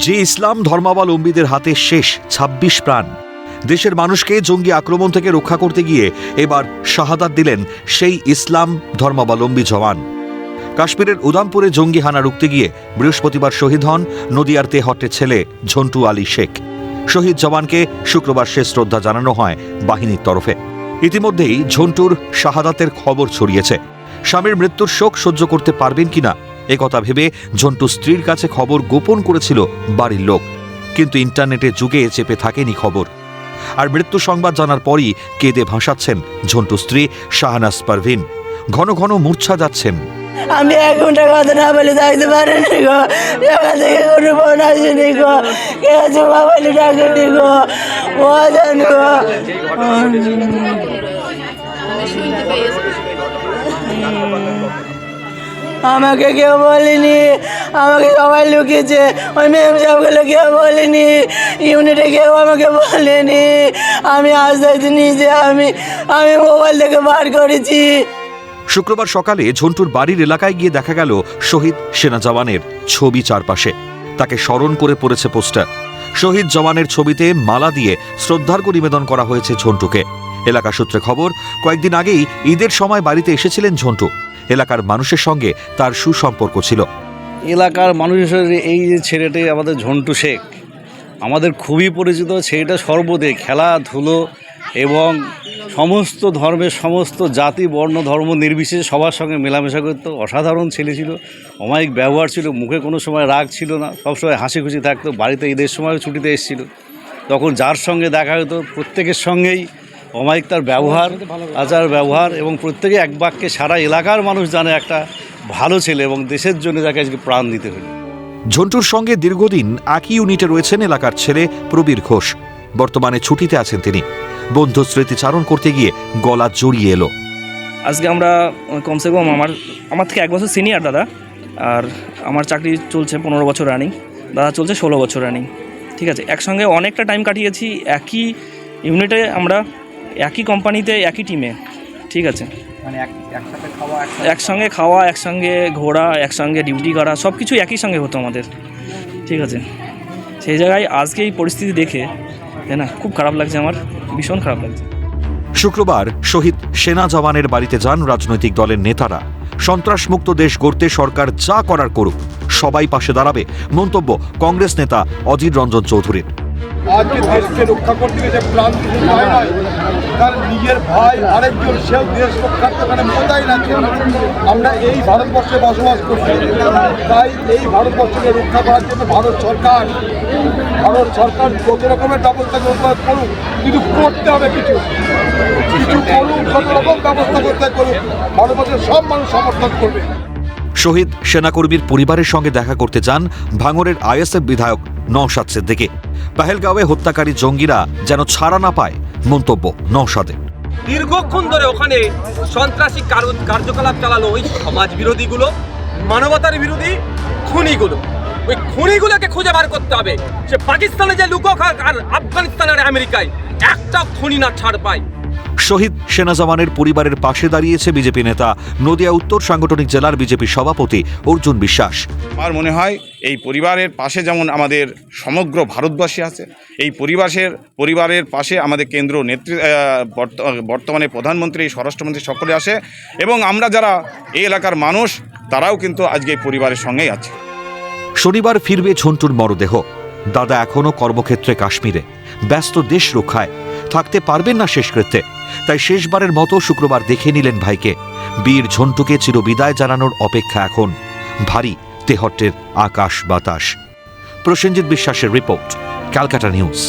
যে ইসলাম ধর্মাবলম্বীদের হাতে শেষ ২৬ প্রাণ। দেশের মানুষকে জঙ্গি আক্রমণ থেকে রক্ষা করতে গিয়ে এবার শাহাদাত দিলেন সেই ইসলাম ধর্মাবলম্বী জওয়ান। কাশ্মীরের উদামপুরে জঙ্গি হানা রুখতে গিয়ে বৃহস্পতিবার শহীদ হন নদিয়ার তেহট্টের ছেলে ঝন্টু আলী শেখ। শহীদ জওয়ানকে শুক্রবার শেষ শ্রদ্ধা জানানো হয় বাহিনীর তরফে। ইতিমধ্যেই ঝন্টুর শাহাদাতের খবর ছড়িয়েছে। স্বামীর মৃত্যুর শোক সহ্য করতে পারবেন কিনা একথা ভেবে ঝন্টু স্ত্রীর কাছে খবর গোপন করেছিল বাড়ির লোক, কিন্তু ইন্টারনেটের যুগে চেপে থাকেনি খবর। আর মৃত্যু সংবাদ জানার পরই কেঁদে ভাসাচ্ছেন ঝন্টু স্ত্রী শাহনাজ পারভিন। ঘন ঘন মূর্ছা যাচ্ছেন। আমি 1 ঘন্টা কথা না বলে থাকতে পারিনি গো, সকাল থেকে কোনো ফোন আসেনি গো, কে আছে মোবাইলে ডাকেনি গো, ও জান গো। আমাকে কেউ বলেনি, আমাকে সবাই লুকিয়েছে, ওই ম্যাম সাহেবগুলো কেউ বলেনি, ইউনিটে কেউ আমাকে বলেনি। আমি আস্তে আস্তে নিজে আমি মোবাইল থেকে বার করেছি। শুক্রবার সকালে ঝন্টুর বাড়ির এলাকায় গিয়ে দেখা গেল শহীদ সেনা জওয়ানের ছবি চারপাশে। তাকে স্মরণ করে পড়েছে পোস্টার। শহীদ জওয়ানের ছবিতে মালা দিয়ে শ্রদ্ধার্ঘ নিবেদন করা হয়েছে ঝন্টুকে। এলাকা সূত্রে খবর, কয়েকদিন আগেই ঈদের সময় বাড়িতে এসেছিলেন ঝন্টু। এলাকার মানুষের সঙ্গে তার সুসম্পর্ক ছিল। এলাকার মানুষের এই যে ছেলেটি আমাদের ঝন্টু শেখ, আমাদের খুবই পরিচিত। ছেলেটা সর্বদে খেলাধুলো এবং সমস্ত ধর্মের সমস্ত জাতি বর্ণ ধর্ম নির্বিশেষে সবার সঙ্গে মেলামেশা করত। অসাধারণ ছেলে ছিল, অমায়িক ব্যবহার ছিল, মুখে কোনো সময় রাগ ছিল না, সবসময় হাসি খুশি থাকতো। বাড়িতে ঈদের সময় ছুটিতে এসেছিল, তখন যার সঙ্গে দেখা হতো প্রত্যেকের সঙ্গেই অমায়িক তার ব্যবহার, আচার ব্যবহার, এবং প্রত্যেকে এক বাক্যে সারা এলাকার মানুষ জানে একটা ভালো ছেলে এবং দেশের জন্য যাকে আজকে প্রাণ দিতে হলো। ঝন্টুর সঙ্গে দীর্ঘদিন একই ইউনিটে রয়েছেন এলাকার ছেলে প্রবীর ঘোষ। বর্তমানে ছুটিতে আছেন তিনি। বন্ধু স্মৃতিচারণ করতে গিয়ে গলা জড়িয়ে এলো। আজকে আমরা কমসে কম আমার থেকে 1 বছর সিনিয়র দাদা, আর আমার চাকরি চলছে 15 বছর রানিং, দাদা চলছে 16 বছর রানিং। ঠিক আছে, একসঙ্গে অনেকটা টাইম কাটিয়েছি, একই ইউনিটে আমরা, একই কোম্পানিতে, একই টিমে। ঠিক আছে, মানে একসঙ্গে খাওয়া, একসঙ্গে ঘোরা, একসঙ্গে ডিউটি করা, সব কিছু একই সঙ্গে হতো আমাদের। ঠিক আছে, সেই জায়গায় আজকে এই পরিস্থিতি দেখে তাই না, খুব খারাপ লাগছে, আমার ভীষণ খারাপ লাগছে। শুক্রবার শহীদ সেনা জওয়ানের বাড়িতে যান রাজনৈতিক দলের নেতারা। সন্ত্রাসমুক্ত দেশ গড়তে সরকার যা করার করুক, সবাই পাশে দাঁড়াবে, মন্তব্য কংগ্রেস নেতা অধীর রঞ্জন চৌধুরীর। আজকে দেশকে রক্ষা করতে গিয়ে প্রাণ তার নিজের ভাই আরেকজন সেও দেশ রক্ষার ওখানে মোতায়েন আছে। আমরা এই ভারতবর্ষে বসবাস করছি, তাই এই ভারতবর্ষকে রক্ষা করার জন্য ভারত সরকার যত রকমের ব্যবস্থা করুক, কিন্তু করতে হবে কিছু করুক, যত রকম ব্যবস্থা করতে করুক, ভারতবর্ষের সব মানুষ সমর্থন করবে। শহীদ সেনাকর্মীর পরিবারের সঙ্গে দেখা করতে যান ভাঙড়ের আইএসএফ বিধায়ক নওশাদ সিদ্দিকী। পেহেলগাঁওয়ে হত্যাকারী জঙ্গিরা যেন ছাড়া না পায়, মন্তব্য নওশাদের। দীর্ঘক্ষণ ধরে ওখানে সন্ত্রাসী কার্যকলাপ চালালো ওই সমাজ বিরোধীগুলো, মানবতার বিরোধী খুনিগুলো। ওই খুনিগুলোকে খুঁজে বার করতে হবে। সে পাকিস্তানে যে লুকোক আর আফগানিস্তান আর আমেরিকায়, একটা খুনি না ছাড় পায়। শহীদ সেনা জওয়ানের পরিবারের পাশে দাঁড়িয়েছে বিজেপি নেতা, নদিয়া উত্তর সাংগঠনিক জেলার বিজেপি সভাপতি অর্জুন বিশ্বাস। আমার মনে হয় এই পরিবারের পাশে যেমন আমাদের সমগ্র ভারতবর্ষে আছে, এই পরিবারের পাশে আমাদের কেন্দ্র বর্তমানে প্রধানমন্ত্রী, স্বরাষ্ট্রমন্ত্রী সকলে আসে, এবং আমরা যারা এই এলাকার মানুষ তারাও কিন্তু আজকে এই পরিবারের সঙ্গেই আছে। শনিবার ফিরবে ঝন্টুর মরদেহ। দাদা এখনও কর্মক্ষেত্রে কাশ্মীরে ব্যস্ত, দেশ রক্ষায় থাকতে পারবেন না শেষকৃত্যে। তাই শেষবারের মতো শুক্রবার দেখে নিলেন ভাইকে। বীর ঝন্টুকে চিরবিদায় জানানোর অপেক্ষা এখন। ভারী তেহট্টের আকাশ বাতাস। প্রসেনজিৎ বিশ্বাসের রিপোর্ট, ক্যালকাটা নিউজ।